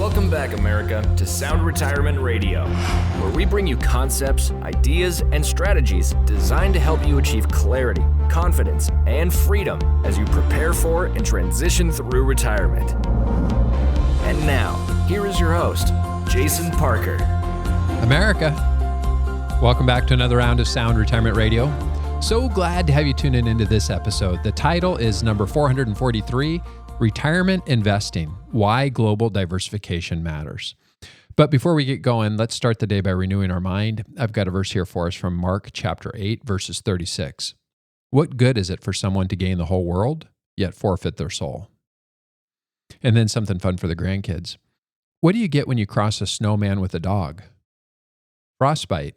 Welcome back, America, to Sound Retirement Radio, where we bring you concepts, ideas, and strategies designed to help you achieve clarity, confidence, and freedom as you prepare for and transition through retirement. And now, here is your host, Jason Parker. America, welcome back to another round of Sound Retirement Radio. So glad to have you tune in into this episode. The title is number 443, Retirement Investing, Why Global Diversification Matters. But before we get going, let's start the day by renewing our mind. I've got a verse here for us from Mark chapter 8, verses 36. What good is it for someone to gain the whole world, yet forfeit their soul? And then something fun for the grandkids. What do you get when you cross a snowman with a dog? Frostbite.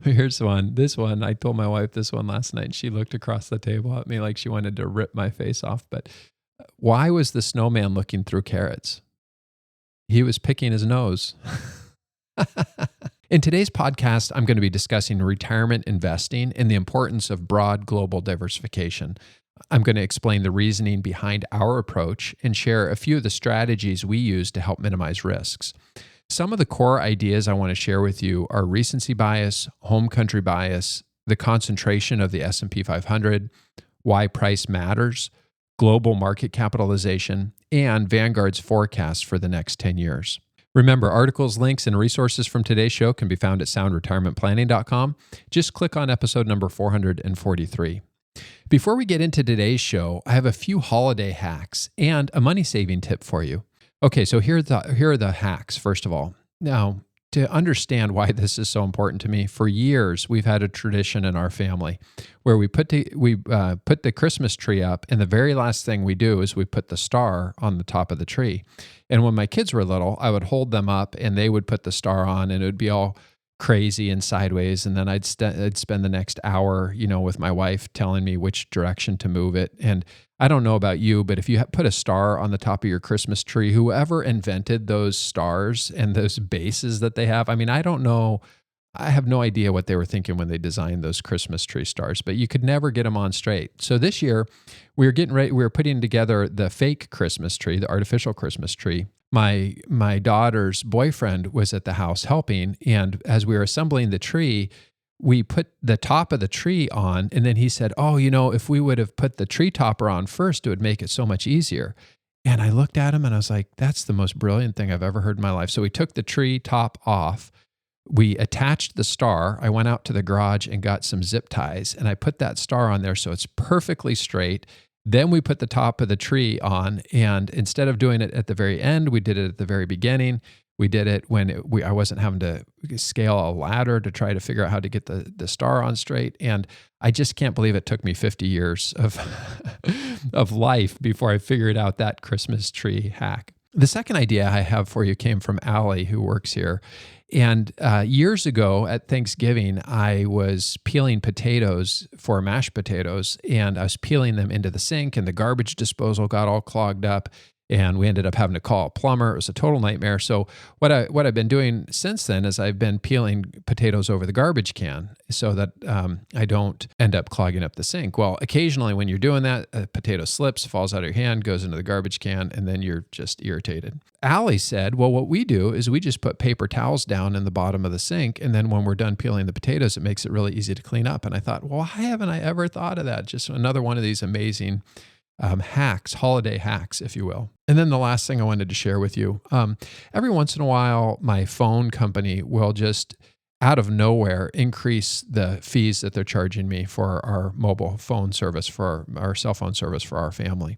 Here's one. This one, I told my wife this one last night. She looked across the table at me like she wanted to rip my face off. But why was the snowman looking through carrots? He was picking his nose. In today's podcast, I'm going to be discussing retirement investing and the importance of broad global diversification. I'm going to explain the reasoning behind our approach and share a few of the strategies we use to help minimize risks. Some of the core ideas I want to share with you are recency bias, home country bias, the concentration of the S&P 500, why price matters, global market capitalization, and Vanguard's forecast for the next 10 years. Remember, articles, links, and resources from today's show can be found at soundretirementplanning.com. Just click on episode number 443. Before we get into today's show, I have a few holiday hacks and a money-saving tip for you. Okay, so here are the hacks, first of all. Now, to understand why this is so important to me, for years, we've had a tradition in our family where we put the Christmas tree up, and the very last thing we do is we put the star on the top of the tree. And when my kids were little, I would hold them up, and they would put the star on, and it would be all crazy and sideways, and then I'd spend the next hour, with my wife telling me which direction to move it. And I don't know about you, but if you put a star on the top of your Christmas tree, whoever invented those stars and those bases that they have, I don't know. I have no idea what they were thinking when they designed those Christmas tree stars, but you could never get them on straight. So this year, we were putting together the fake Christmas tree, the artificial Christmas tree. My daughter's boyfriend was at the house helping, and as we were assembling the tree, we put the top of the tree on, and then he said, if we would have put the tree topper on first, it would make it so much easier. And I looked at him and I was like, that's the most brilliant thing I've ever heard in my life. So we took the tree top off, we attached the star, I went out to the garage and got some zip ties, and I put that star on there so it's perfectly straight. Then we put the top of the tree on, and instead of doing it at the very end, we did it at the very beginning. We did it when I wasn't having to scale a ladder to try to figure out how to get the star on straight. And I just can't believe it took me 50 years of life before I figured out that Christmas tree hack. The second idea I have for you came from Allie, who works here. And years ago at Thanksgiving, I was peeling potatoes for mashed potatoes, and I was peeling them into the sink, and the garbage disposal got all clogged up, and we ended up having to call a plumber. It was a total nightmare. So what I've been doing since then is I've been peeling potatoes over the garbage can so that I don't end up clogging up the sink. Well, occasionally when you're doing that, a potato slips, falls out of your hand, goes into the garbage can, and then you're just irritated. Allie said, well, what we do is we just put paper towels down in the bottom of the sink, and then when we're done peeling the potatoes, it makes it really easy to clean up. And I thought, well, why haven't I ever thought of that? Just another one of these amazing hacks, holiday hacks, if you will. And then the last thing I wanted to share with you, every once in a while, my phone company will just out of nowhere increase the fees that they're charging me for our mobile phone service, for our cell phone service for our family.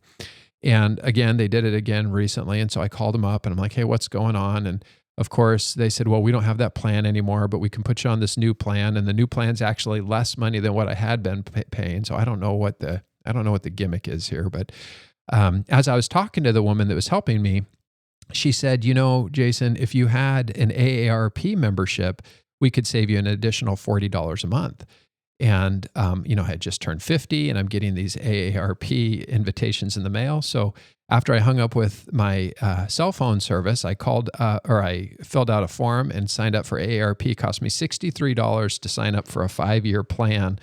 And again, they did it again recently. And so I called them up and I'm like, hey, what's going on? And of course, they said, well, we don't have that plan anymore, but we can put you on this new plan. And the new plan's actually less money than what I had been paying. So I don't know what the gimmick is here. But as I was talking to the woman that was helping me, she said, Jason, if you had an AARP membership, we could save you an additional $40 a month. And, I had just turned 50 and I'm getting these AARP invitations in the mail. So after I hung up with my cell phone service, I filled out a form and signed up for AARP. It cost me $63 to sign up for a 5-year plan.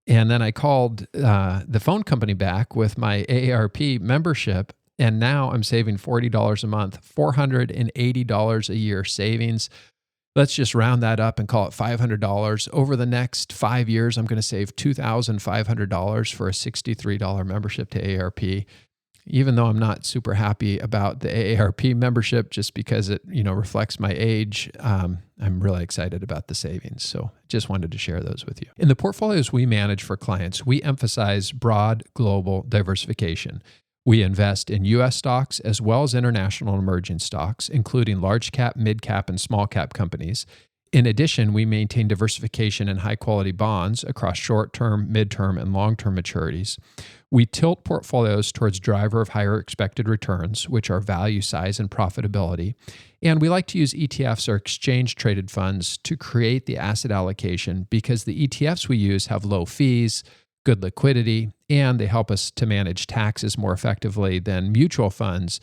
And then I called the phone company back with my AARP membership, And now I'm saving $40 a month, $480 a year savings. Let's just round that up and call it $500. Over the next 5 years, I'm going to save $2,500 for a $63 membership to AARP. Even though I'm not super happy about the AARP membership, just because it reflects my age, I'm really excited about the savings. So just wanted to share those with you. In the portfolios we manage for clients, we emphasize broad global diversification. We invest in U.S. stocks as well as international and emerging stocks, including large cap, mid cap, and small cap companies. In addition, we maintain diversification in high-quality bonds across short-term, mid-term, and long-term maturities. We tilt portfolios towards driver of higher expected returns, which are value, size, and profitability. And we like to use ETFs or exchange-traded funds to create the asset allocation because the ETFs we use have low fees, good liquidity, and they help us to manage taxes more effectively than mutual funds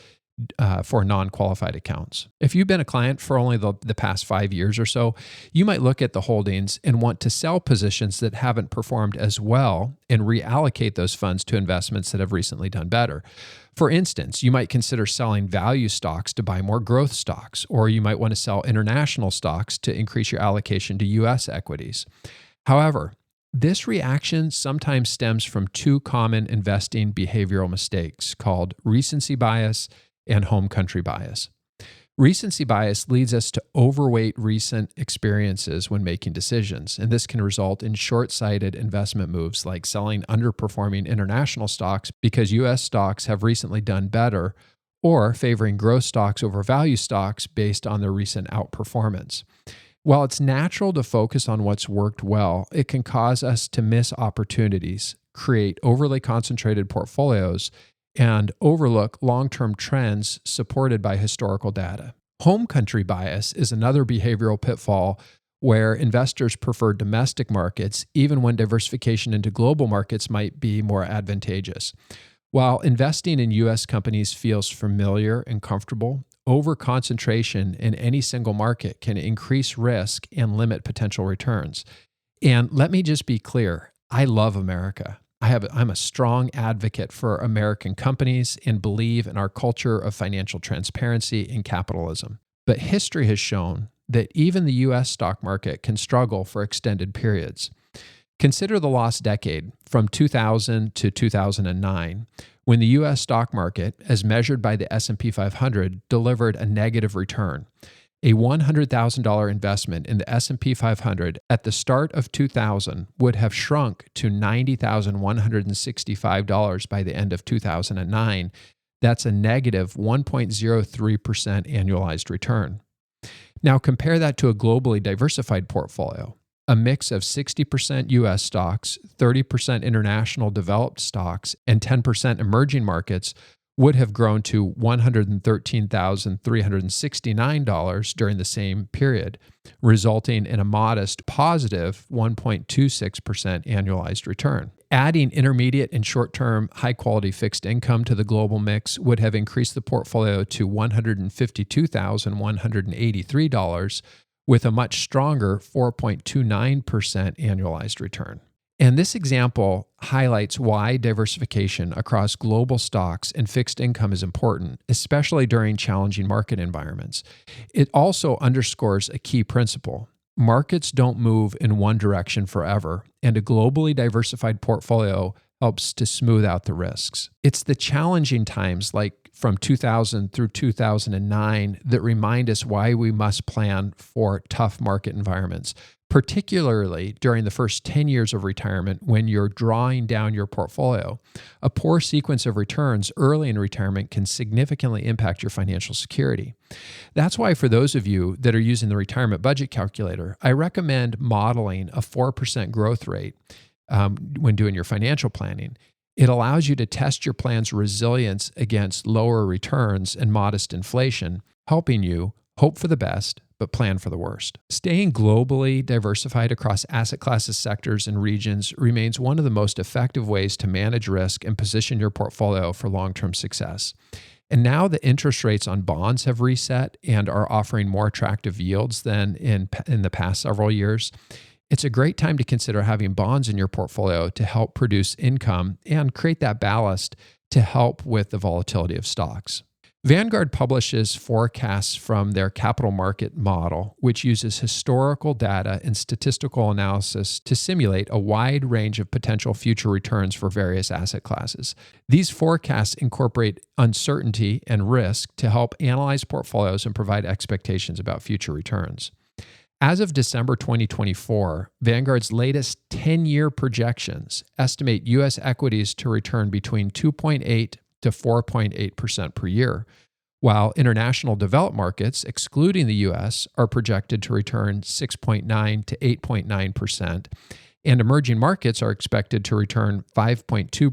for non-qualified accounts. If you've been a client for only the past 5 years or so, you might look at the holdings and want to sell positions that haven't performed as well and reallocate those funds to investments that have recently done better. For instance, you might consider selling value stocks to buy more growth stocks, or you might want to sell international stocks to increase your allocation to U.S. equities. However, this reaction sometimes stems from two common investing behavioral mistakes called recency bias and home country bias. Recency bias leads us to overweight recent experiences when making decisions, and this can result in short-sighted investment moves like selling underperforming international stocks because U.S. stocks have recently done better, or favoring growth stocks over value stocks based on their recent outperformance. While it's natural to focus on what's worked well, it can cause us to miss opportunities, create overly concentrated portfolios, and overlook long-term trends supported by historical data. Home country bias is another behavioral pitfall where investors prefer domestic markets even when diversification into global markets might be more advantageous. While investing in U.S. companies feels familiar and comfortable, over-concentration in any single market can increase risk and limit potential returns. And let me just be clear, I love America. I'm a strong advocate for American companies and believe in our culture of financial transparency and capitalism. But history has shown that even the U.S. stock market can struggle for extended periods. Consider the lost decade from 2000 to 2009, when the U.S. stock market, as measured by the S&P 500, delivered a negative return. A $100,000 investment in the S&P 500 at the start of 2000 would have shrunk to $90,165 by the end of 2009. That's a negative 1.03% annualized return. Now compare that to a globally diversified portfolio. A mix of 60% U.S. stocks, 30% international developed stocks, and 10% emerging markets would have grown to $113,369 during the same period, resulting in a modest positive 1.26% annualized return. Adding intermediate and short-term high-quality fixed income to the global mix would have increased the portfolio to $152,183 with a much stronger 4.29% annualized return. And this example highlights why diversification across global stocks and fixed income is important, especially during challenging market environments. It also underscores a key principle. Markets don't move in one direction forever, and a globally diversified portfolio helps to smooth out the risks. It's the challenging times like from 2000 through 2009 that remind us why we must plan for tough market environments, particularly during the first 10 years of retirement when you're drawing down your portfolio. A poor sequence of returns early in retirement can significantly impact your financial security. That's why for those of you that are using the retirement budget calculator, I recommend modeling a 4% growth rate when doing your financial planning. It allows you to test your plan's resilience against lower returns and modest inflation, helping you hope for the best, but plan for the worst. Staying globally diversified across asset classes, sectors, and regions remains one of the most effective ways to manage risk and position your portfolio for long-term success. And now the interest rates on bonds have reset and are offering more attractive yields than in the past several years. It's a great time to consider having bonds in your portfolio to help produce income and create that ballast to help with the volatility of stocks. Vanguard publishes forecasts from their capital market model, which uses historical data and statistical analysis to simulate a wide range of potential future returns for various asset classes. These forecasts incorporate uncertainty and risk to help analyze portfolios and provide expectations about future returns. As of December 2024, Vanguard's latest 10-year projections estimate U.S. equities to return between 2.8 to 4.8% per year, while international developed markets, excluding the U.S., are projected to return 6.9 to 8.9%, and emerging markets are expected to return 5.2% to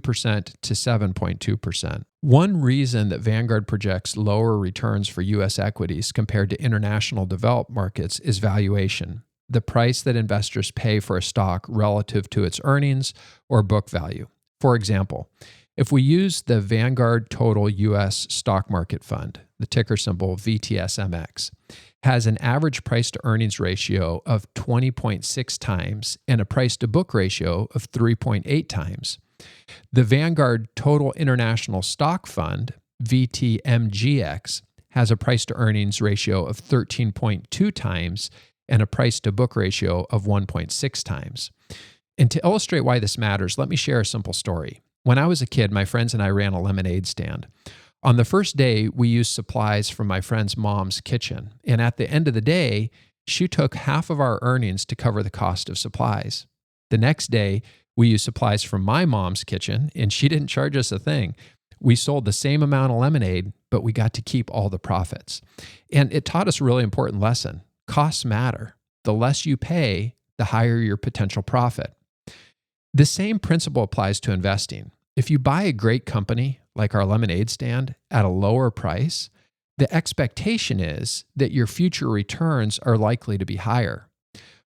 7.2%. One reason that Vanguard projects lower returns for U.S. equities compared to international developed markets is valuation, the price that investors pay for a stock relative to its earnings or book value. For example, if we use the Vanguard Total U.S. Stock Market Fund, the ticker symbol VTSMX, has an average price-to-earnings ratio of 20.6 times and a price-to-book ratio of 3.8 times. The Vanguard Total International Stock Fund, VTMGX, has a price-to-earnings ratio of 13.2 times and a price-to-book ratio of 1.6 times. And to illustrate why this matters, let me share a simple story. When I was a kid, my friends and I ran a lemonade stand. On the first day, we used supplies from my friend's mom's kitchen. And at the end of the day, she took half of our earnings to cover the cost of supplies. The next day, we used supplies from my mom's kitchen, and she didn't charge us a thing. We sold the same amount of lemonade, but we got to keep all the profits. And it taught us a really important lesson. Costs matter. The less you pay, the higher your potential profit. The same principle applies to investing. If you buy a great company, like our lemonade stand, at a lower price, the expectation is that your future returns are likely to be higher.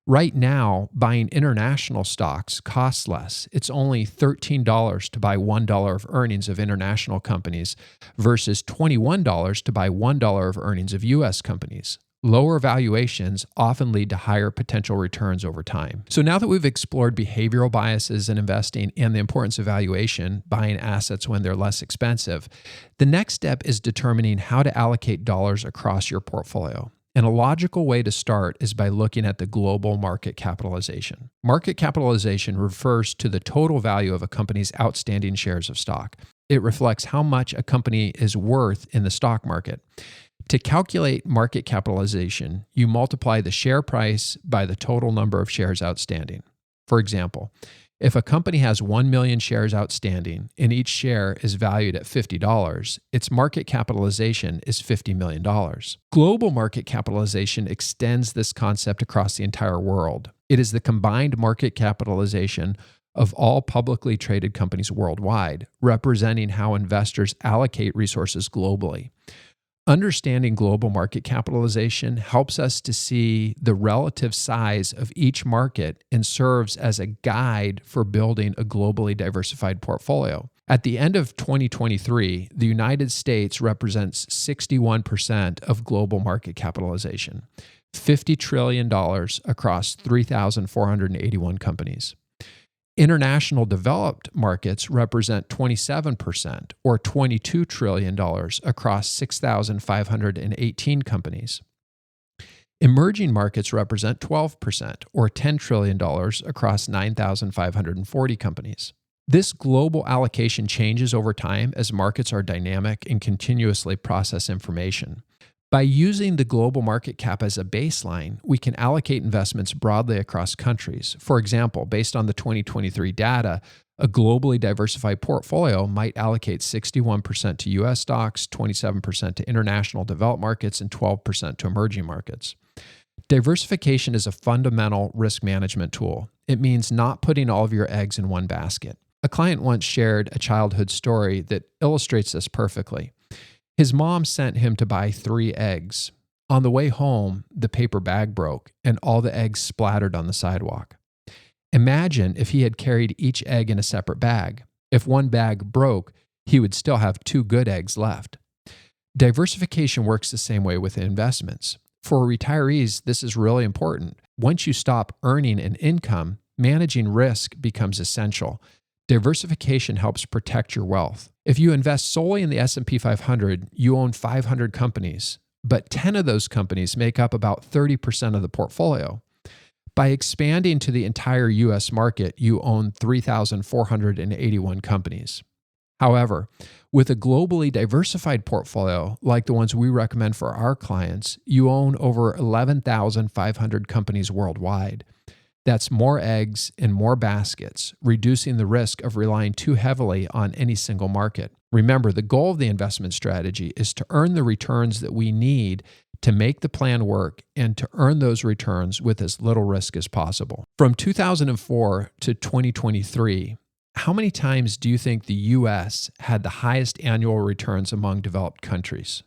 Right now, buying international stocks costs less. It's only $13 to buy $1 of earnings of international companies versus $21 to buy $1 of earnings of U.S. companies. Lower valuations often lead to higher potential returns over time. So now that we've explored behavioral biases in investing and the importance of valuation, buying assets when they're less expensive, the next step is determining how to allocate dollars across your portfolio. And a logical way to start is by looking at the global market capitalization. Market capitalization refers to the total value of a company's outstanding shares of stock. It reflects how much a company is worth in the stock market. To calculate market capitalization, you multiply the share price by the total number of shares outstanding. For example, if a company has 1 million shares outstanding and each share is valued at $50, its market capitalization is $50 million. Global market capitalization extends this concept across the entire world. It is the combined market capitalization of all publicly traded companies worldwide, representing how investors allocate resources globally. Understanding global market capitalization helps us to see the relative size of each market and serves as a guide for building a globally diversified portfolio. At the end of 2023, the United States represents 61% of global market capitalization, $50 trillion across 3,481 companies. International developed markets represent 27%, or $22 trillion across 6,518 companies. Emerging markets represent 12%, or $10 trillion across 9,540 companies. This global allocation changes over time as markets are dynamic and continuously process information. By using the global market cap as a baseline, we can allocate investments broadly across countries. For example, based on the 2023 data, a globally diversified portfolio might allocate 61% to U.S. stocks, 27% to international developed markets, and 12% to emerging markets. Diversification is a fundamental risk management tool. It means not putting all of your eggs in one basket. A client once shared a childhood story that illustrates this perfectly. His mom sent him to buy 3 eggs. On the way home, the paper bag broke and all the eggs splattered on the sidewalk. Imagine if he had carried each egg in a separate bag. If one bag broke, he would still have 2 good eggs left. Diversification works the same way with investments. For retirees, this is really important. Once you stop earning an income, managing risk becomes essential. Diversification helps protect your wealth. If you invest solely in the S&P 500, you own 500 companies, but 10 of those companies make up about 30% of the portfolio. By expanding to the entire U.S. market, you own 3,481 companies. However, with a globally diversified portfolio like the ones we recommend for our clients, you own over 11,500 companies worldwide. That's more eggs in more baskets, reducing the risk of relying too heavily on any single market. Remember, the goal of the investment strategy is to earn the returns that we need to make the plan work and to earn those returns with as little risk as possible. From 2004 to 2023, how many times do you think the U.S. had the highest annual returns among developed countries?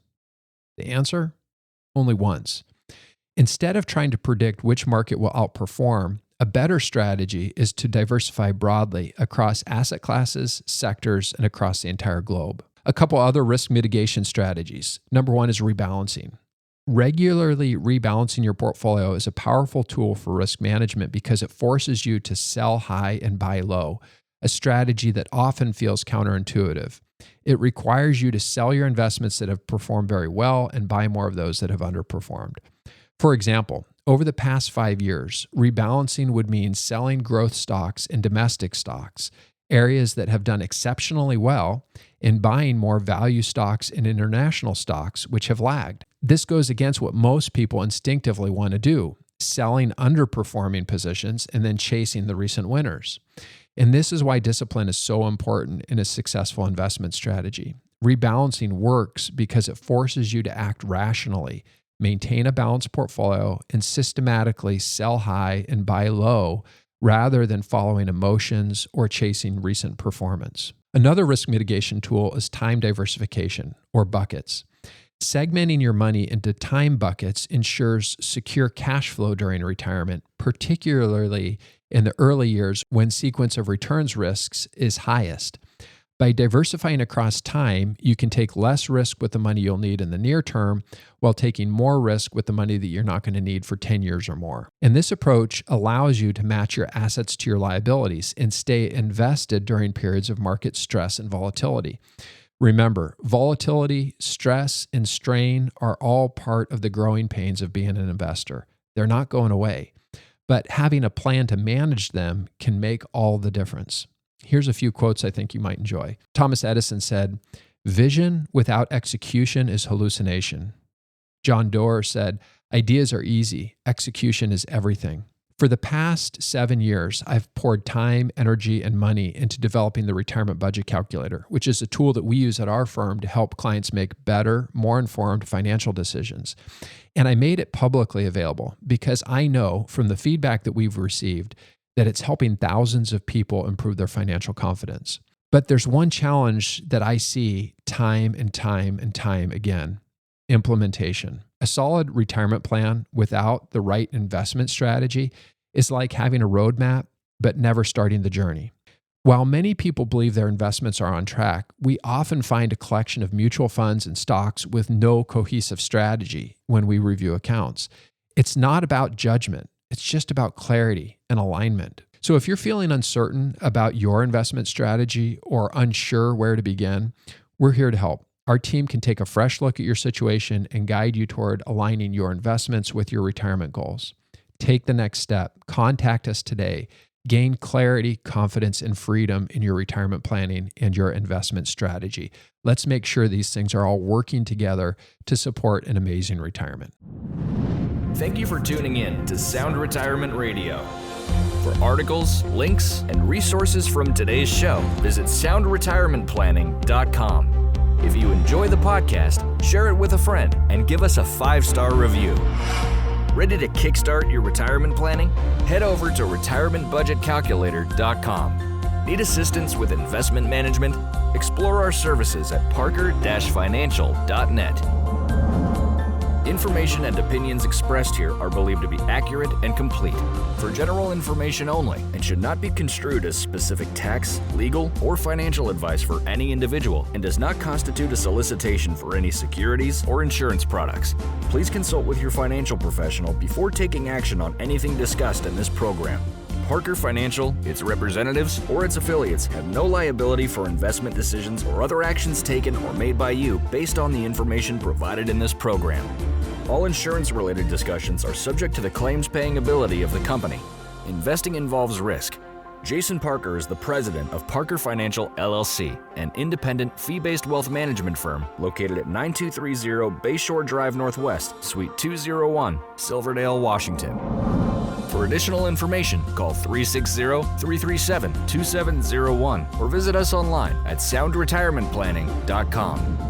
The answer? Only once. Instead of trying to predict which market will outperform, a better strategy is to diversify broadly across asset classes, sectors, and across the entire globe. A couple other risk mitigation strategies. Number one is rebalancing. Regularly rebalancing your portfolio is a powerful tool for risk management because it forces you to sell high and buy low, a strategy that often feels counterintuitive. It requires you to sell your investments that have performed very well and buy more of those that have underperformed. For example, over the past 5 years, rebalancing would mean selling growth stocks and domestic stocks, areas that have done exceptionally well, and buying more value stocks and international stocks, which have lagged. This goes against what most people instinctively want to do, selling underperforming positions and then chasing the recent winners. And this is why discipline is so important in a successful investment strategy. Rebalancing works because it forces you to act rationally, maintain a balanced portfolio, and systematically sell high and buy low rather than following emotions or chasing recent performance. Another risk mitigation tool is time diversification, or buckets. Segmenting your money into time buckets ensures secure cash flow during retirement, particularly in the early years when sequence of returns risks is highest. By diversifying across time, you can take less risk with the money you'll need in the near term while taking more risk with the money that you're not going to need for 10 years or more. And this approach allows you to match your assets to your liabilities and stay invested during periods of market stress and volatility. Remember, volatility, stress, and strain are all part of the growing pains of being an investor. They're not going away, but having a plan to manage them can make all the difference. Here's a few quotes I think you might enjoy. Thomas Edison said, "Vision without execution is hallucination." John Doerr said, "Ideas are easy. Execution is everything." For the past 7 years, I've poured time, energy, and money into developing the Retirement Budget Calculator, which is a tool that we use at our firm to help clients make better, more informed financial decisions. And I made it publicly available because I know from the feedback that we've received that it's helping thousands of people improve their financial confidence. But there's one challenge that I see time and time and time again: implementation. A solid retirement plan without the right investment strategy is like having a roadmap, but never starting the journey. While many people believe their investments are on track, we often find a collection of mutual funds and stocks with no cohesive strategy when we review accounts. It's not about judgment. It's just about clarity and alignment. So if you're feeling uncertain about your investment strategy or unsure where to begin, we're here to help. Our team can take a fresh look at your situation and guide you toward aligning your investments with your retirement goals. Take the next step. Contact us today. Gain clarity, confidence, and freedom in your retirement planning and your investment strategy. Let's make sure these things are all working together to support an amazing retirement. Thank you for tuning in to Sound Retirement Radio. For articles, links, and resources from today's show, visit soundretirementplanning.com. If you enjoy the podcast, share it with a friend and give us a 5-star review. Ready to kickstart your retirement planning? Head over to retirementbudgetcalculator.com. Need assistance with investment management? Explore our services at parker-financial.net. Information and opinions expressed here are believed to be accurate and complete, for general information only, and should not be construed as specific tax, legal, or financial advice for any individual, and does not constitute a solicitation for any securities or insurance products. Please consult with your financial professional before taking action on anything discussed in this program. Parker Financial, its representatives, or its affiliates have no liability for investment decisions or other actions taken or made by you based on the information provided in this program. All insurance-related discussions are subject to the claims-paying ability of the company. Investing involves risk. Jason Parker is the president of Parker Financial LLC, an independent fee-based wealth management firm located at 9230 Bayshore Drive Northwest, Suite 201, Silverdale, Washington. For additional information, call 360-337-2701 or visit us online at soundretirementplanning.com.